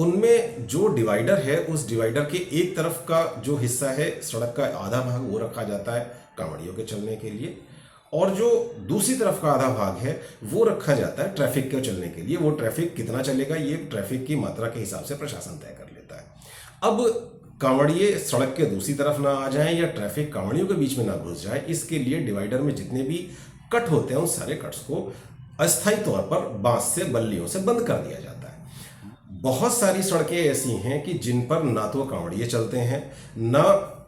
उनमें जो डिवाइडर है उस डिवाइडर के एक तरफ का जो हिस्सा है सड़क का आधा भाग वो रखा जाता है कांवड़ियों के चलने के लिए, और जो दूसरी तरफ का आधा भाग है वो रखा जाता है ट्रैफिक के चलने के लिए। वो ट्रैफिक कितना चलेगा ये ट्रैफिक की मात्रा के हिसाब से प्रशासन तय कर लेता है। अब कांवड़िए सड़क के दूसरी तरफ ना आ जाएं या ट्रैफिक कांवड़ियों के बीच में ना घुस जाए, इसके लिए डिवाइडर में जितने भी कट होते हैं उन सारे कट्स को अस्थायी तौर पर बांस से बल्लियों से बंद कर दिया जाता है। बहुत सारी सड़कें ऐसी हैं कि जिन पर ना तो कांवड़िए चलते हैं ना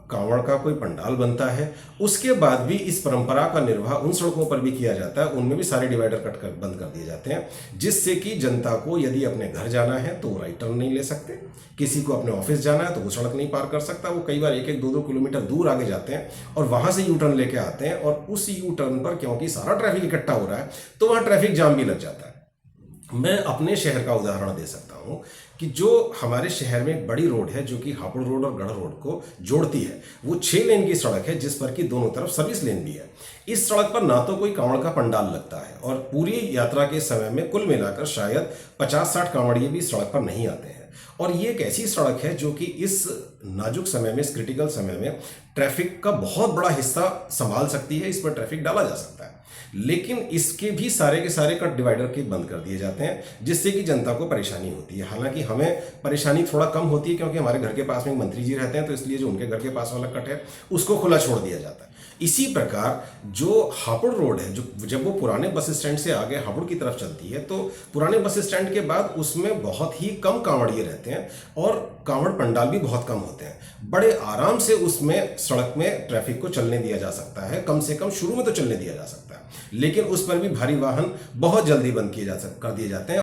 कांवड़ का कोई पंडाल बनता है। उसके बाद भी इस परंपरा का निर्वाह उन सड़कों पर भी किया जाता है, उनमें भी सारे डिवाइडर कट कर बंद कर दिए जाते हैं, जिससे कि जनता को यदि अपने घर जाना है तो वो राइट टर्न नहीं ले सकते, किसी को अपने ऑफिस जाना है तो वो सड़क नहीं पार कर सकता। वो कई बार 1-1, 2-2 किलोमीटर दूर आगे जाते हैं और वहां से यू टर्न लेके आते हैं, और उस यू टर्न पर क्योंकि सारा ट्रैफिक इकट्ठा हो रहा है तो वहां ट्रैफिक जाम भी लग जाता है। मैं अपने शहर का उदाहरण दे सकता हूं कि जो हमारे शहर में एक बड़ी रोड है जो कि हापुड़ रोड और गढ़ रोड को जोड़ती है, वो 6 लेन की सड़क है जिस पर कि दोनों तरफ सर्विस लेन भी है। इस सड़क पर ना तो कोई कांवड़ का पंडाल लगता है, और पूरी यात्रा के समय में कुल मिलाकर शायद 50-60 कांवड़िए भी सड़क पर नहीं आते हैं। और ये एक ऐसी सड़क है जो कि इस नाजुक समय में, इस क्रिटिकल समय में ट्रैफिक का बहुत बड़ा हिस्सा संभाल सकती है, इस पर ट्रैफिक डाला जा सकता है। लेकिन इसके भी सारे के सारे कट डिवाइडर के बंद कर दिए जाते हैं, जिससे कि जनता को परेशानी होती है। हालांकि हमें परेशानी थोड़ा कम होती है क्योंकि हमारे घर के पास में मंत्री जी रहते हैं, तो इसलिए जो उनके घर के पास वाला कट है उसको खुला छोड़ दिया जाता है। इसी प्रकार जो हापुड़ रोड है, जो जब वो पुराने बस स्टैंड से आगे हापुड़ की तरफ चलती है, तो पुराने बस स्टैंड के बाद उसमें बहुत ही कम कांवड़िए रहते हैं और कांवड़ पंडाल भी बहुत कम होते हैं। बड़े आराम से उसमें सड़क में ट्रैफिक को चलने दिया जा सकता है, कम से कम शुरू में तो चलने दिया जा सकता है, लेकिन उस पर भी भारी वाहन बहुत जल्दी बंद किए कर दिए जाते हैं।